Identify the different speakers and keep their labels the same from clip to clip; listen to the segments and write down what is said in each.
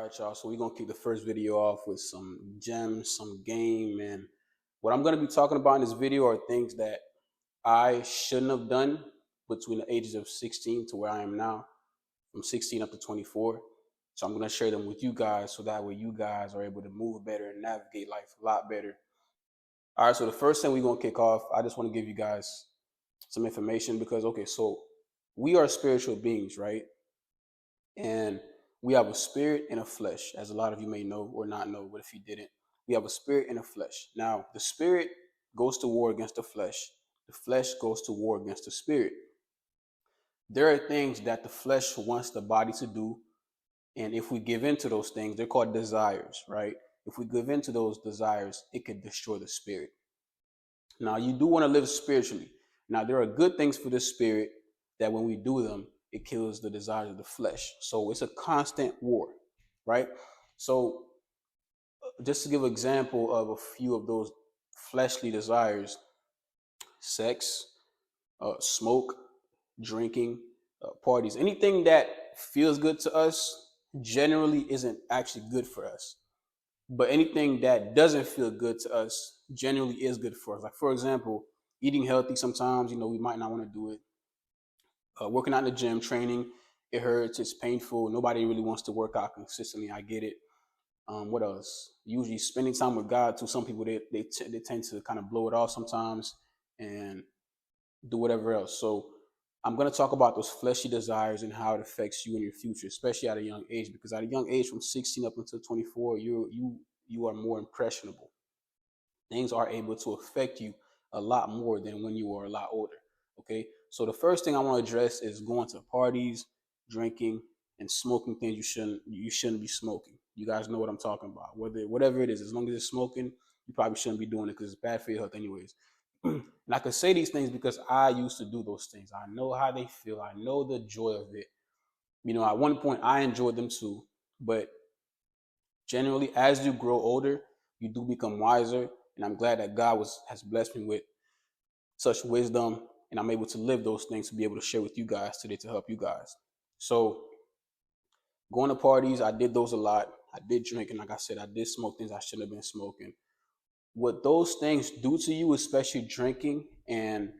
Speaker 1: right, y'all. So we're gonna kick the first video off with some gems, some game, and what I'm gonna be talking about in this video are things that I shouldn't have done between the ages of 16 to where I am now, from 16 up to 24. So I'm gonna share them with you guys, so that way you guys are able to move better and navigate life a lot better. All right. So the first thing we're gonna kick off, I just want to give you guys some information because so we are spiritual beings, right? And we have a spirit and a flesh, as a lot of you may know or not know, but if you didn't, we have a spirit and a flesh. Now, the spirit goes to war against the flesh goes to war against the spirit. There are things that the flesh wants the body to do, and if we give in to those things, they're called desires, right? If we give in to those desires, it could destroy the spirit. Now, you do want to live spiritually. Now, there are good things for the spirit that when we do them, it kills the desires of the flesh. So it's a constant war, right? So just to give an example of a few of those fleshly desires: sex, smoke, drinking, parties, anything that feels good to us generally isn't actually good for us. But anything that doesn't feel good to us generally is good for us. Like, for example, eating healthy sometimes, we might not want to do it. Working out in the gym, training, it hurts, it's painful. Nobody really wants to work out consistently. I get it. What else? Usually spending time with God too. Some people, they tend to kind of blow it off sometimes and do whatever else. So I'm going to talk about those fleshy desires and how it affects you in your future, especially at a young age, because at a young age, from 16 up until 24, you are more impressionable. Things are able to affect you a lot more than when you are a lot older. Okay. So the first thing I want to address is going to parties, drinking, and smoking things you shouldn't be smoking. You guys know what I'm talking about. Whatever it is, as long as it's smoking, you probably shouldn't be doing it because it's bad for your health anyways. And I can say these things because I used to do those things. I know how they feel. I know the joy of it. At one point I enjoyed them too, but generally, as you grow older, you do become wiser. And I'm glad that God has blessed me with such wisdom, and I'm able to live those things to be able to share with you guys today to help you guys. So, going to parties, I did those a lot. I did drink, and like I said, I did smoke things I shouldn't have been smoking. What those things do to you, especially drinking and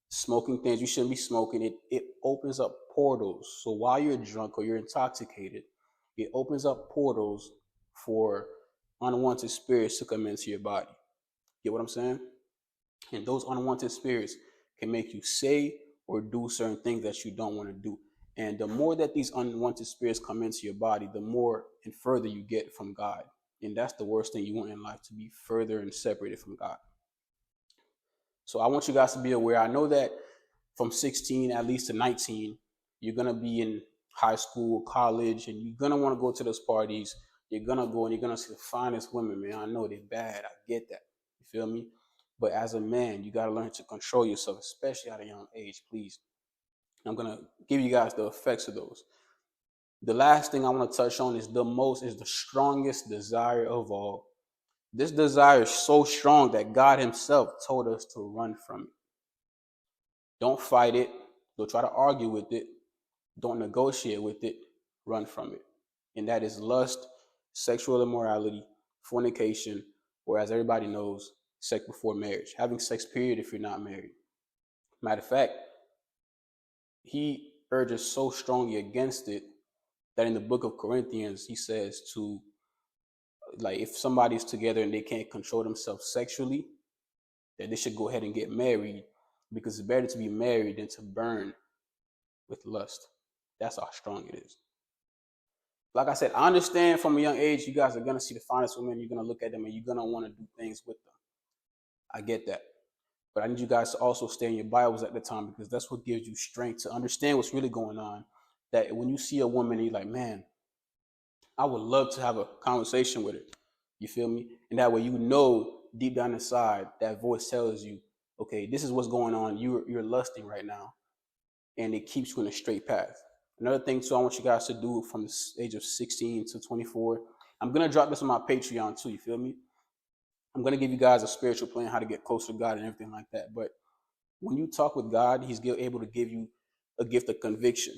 Speaker 1: smoking things you shouldn't be smoking, it opens up portals. So while you're drunk or you're intoxicated, it opens up portals for unwanted spirits to come into your body. Get what I'm saying? And those unwanted spirits can make you say or do certain things that you don't want to do. And the more that these unwanted spirits come into your body, the more and further you get from God. And that's the worst thing you want in life, to be further and separated from God. So I want you guys to be aware. I know that from 16 at least to 19, you're going to be in high school, college, and you're going to want to go to those parties. You're going to go and you're going to see the finest women, man. I know they're bad. I get that. You feel me? But as a man, you got to learn to control yourself, especially at a young age, please. I'm going to give you guys the effects of those. The last thing I want to touch on is the strongest desire of all. This desire is so strong that God himself told us to run from it. Don't fight it. Don't try to argue with it. Don't negotiate with it. Run from it. And that is lust, sexual immorality, fornication, or as everybody knows, sex before marriage. Having sex, period, if you're not married. Matter of fact, he urges so strongly against it that in the book of Corinthians, he says to, like, if somebody's together and they can't control themselves sexually, that they should go ahead and get married, because it's better to be married than to burn with lust. That's how strong it is. Like I said, I understand from a young age, you guys are going to see the finest women, you're going to look at them, and you're going to want to do things with them. I get that. But I need you guys to also stay in your Bibles at the time, because that's what gives you strength to understand what's really going on. That when you see a woman, you're like, man, I would love to have a conversation with her. You feel me? And that way, deep down inside, that voice tells you, okay, this is what's going on. You're lusting right now. And it keeps you in a straight path. Another thing, too, I want you guys to do from the age of 16 to 24. I'm going to drop this on my Patreon, too. You feel me? I'm going to give you guys a spiritual plan, how to get closer to God and everything like that. But when you talk with God, he's able to give you a gift of conviction.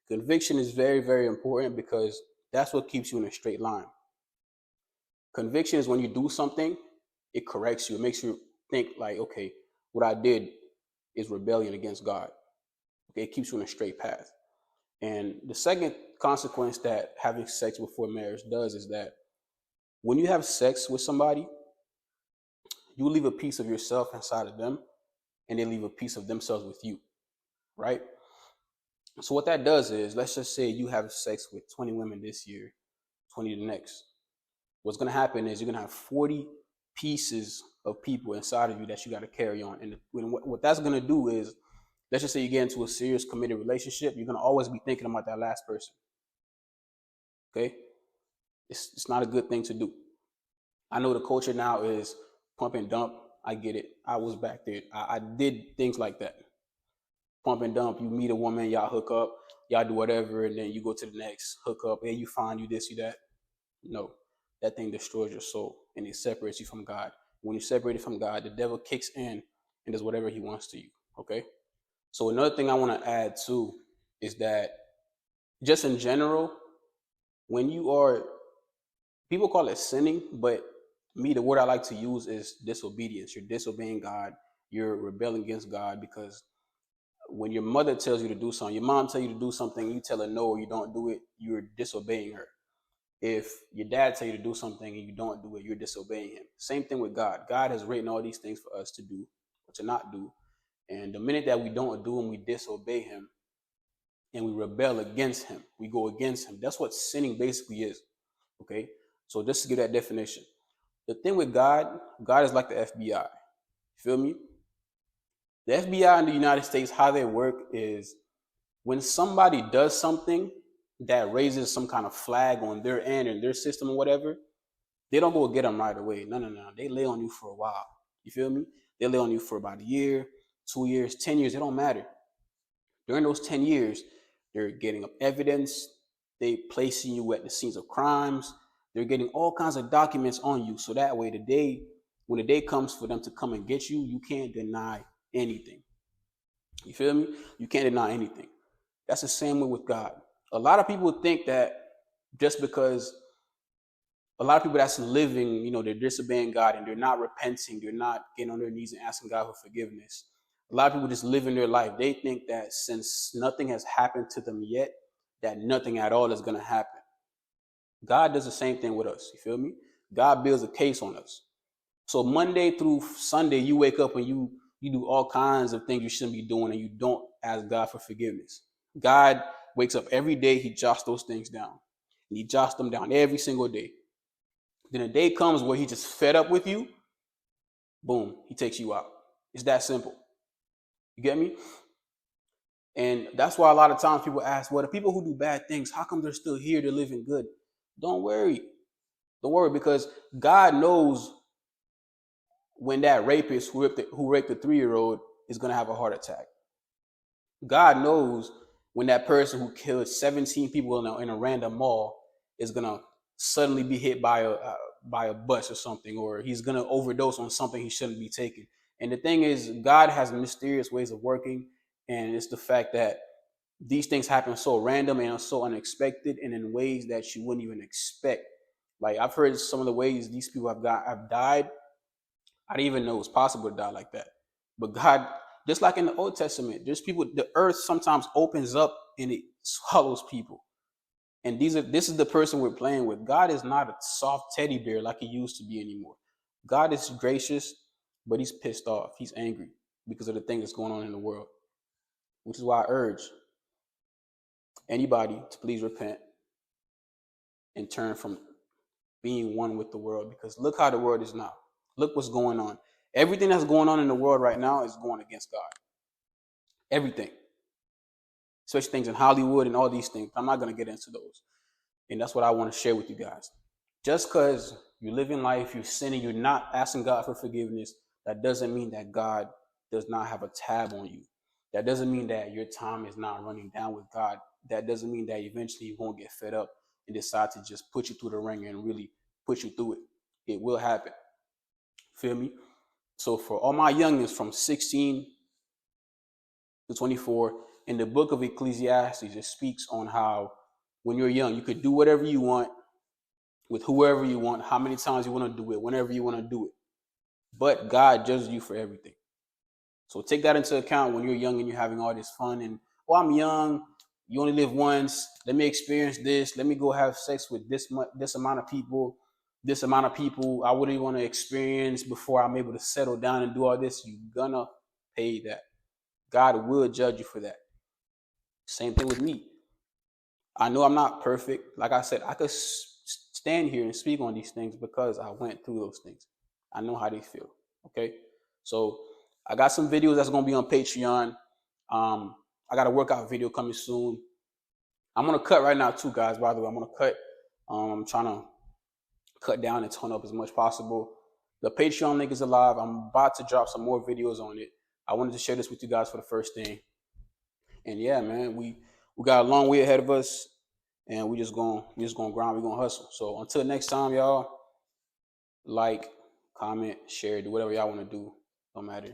Speaker 1: Conviction is very, very important, because That's what keeps you in a straight line. Conviction is when you do something, it corrects you. It makes you think like, okay, what I did is rebellion against God. Okay, it keeps you in a straight path. And the second consequence that having sex before marriage does is that when you have sex with somebody, you leave a piece of yourself inside of them, and they leave a piece of themselves with you, right? So what that does is, let's just say you have sex with 20 women this year, 20 the next. What's going to happen is you're going to have 40 pieces of people inside of you that you got to carry on. And what that's going to do is, let's just say you get into a serious committed relationship, you're going to always be thinking about that last person. Okay? It's not a good thing to do. I know the culture now is pump and dump. I get it. I was back there. I did things like that. Pump and dump. You meet a woman, y'all hook up, y'all do whatever, and then you go to the next, hook up. Hey, you find you this, you that. No, that thing destroys your soul and it separates you from God. When you're separated from God, the devil kicks in and does whatever he wants to you. Okay? So another thing I want to add too is that just in general, when you are, people call it sinning, but me, the word I like to use is disobedience. You're disobeying God. You're rebelling against God, because when your mother tells you to do something, your mom tells you to do something, you tell her no or you don't do it, you're disobeying her. If your dad tells you to do something and you don't do it, you're disobeying him. Same thing with God. God has written all these things for us to do or to not do. And the minute that we don't do them, we disobey him and we rebel against him. We go against him. That's what sinning basically is. Okay? So just to give that definition. The thing with God, God is like the FBI. You feel me? The FBI in the United States, how they work is when somebody does something that raises some kind of flag on their end and their system or whatever, they don't go get them right away. No. They lay on you for a while. You feel me? They lay on you for about a year, 2 years, 10 years. It don't matter. During those 10 years, they're getting up evidence. They placing you at the scenes of crimes. They're getting all kinds of documents on you. So that way, when the day comes for them to come and get you, you can't deny anything. You feel me? You can't deny anything. That's the same way with God. A lot of people think that just because a lot of people that's living, they're disobeying God and they're not repenting, they're not getting on their knees and asking God for forgiveness. A lot of people just living their life. They think that since nothing has happened to them yet, that nothing at all is going to happen. God does the same thing with us. You feel me? God builds a case on us. So Monday through Sunday, you wake up and you do all kinds of things you shouldn't be doing, and you don't ask God for forgiveness. God wakes up every day, he jots those things down. And he jots them down every single day. Then a day comes where he just fed up with you. Boom, he takes you out. It's that simple. You get me? And that's why a lot of times people ask, well, the people who do bad things, how come they're still here? They're living good. Don't worry. Don't worry, because God knows when that rapist who raped the 3-year-old is going to have a heart attack. God knows when that person who killed 17 people in a random mall is going to suddenly be hit by a bus or something, or he's going to overdose on something he shouldn't be taking. And the thing is, God has mysterious ways of working, and it's the fact that these things happen so random and so unexpected and in ways that you wouldn't even expect. Like, I've heard some of the ways these people have died. I didn't even know it was possible to die like that. But God, just like in the Old Testament, there's people, the earth sometimes opens up and it swallows people. And this is the person we're playing with. God is not a soft teddy bear like he used to be anymore. God is gracious, but he's pissed off. He's angry because of the thing that's going on in the world. Which is why I urge anybody to please repent and turn from being one with the world, because look how the world is now. Look what's going on. Everything that's going on in the world right now is going against God. Everything. Especially things in Hollywood and all these things. I'm not going to get into those. And that's what I want to share with you guys. Just because you live in life, you're sinning, you're not asking God for forgiveness, that doesn't mean that God does not have a tab on you. That doesn't mean that your time is not running down with God. That doesn't mean that eventually you won't get fed up and decide to just put you through the ringer and really put you through it. It will happen. Feel me? So for all my youngins from 16 to 24, in the book of Ecclesiastes, it speaks on how when you're young. You could do whatever you want with whoever you want, how many times you want to do it, whenever you want to do it. But God judges you for everything. So take that into account when you're young and you're having all this fun and, oh, I'm young. You only live once. Let me experience this. Let me go have sex with this amount of people. This amount of people I wouldn't want to experience before I'm able to settle down and do all this. You're gonna pay that. God will judge you for that. Same thing with me. I know I'm not perfect. Like I said, I could stand here and speak on these things because I went through those things. I know how they feel. Okay. So I got some videos that's gonna be on Patreon. I got a workout video coming soon. I'm gonna cut right now too, guys. By the way, I'm gonna cut. I'm trying to cut down and tone up as much as possible. The Patreon link is alive. I'm about to drop some more videos on it. I wanted to share this with you guys for the first thing. And yeah, man, we got a long way ahead of us, and we just gonna grind. We're gonna hustle. So until next time, y'all, like, comment, share, do whatever y'all want to do. Don't matter.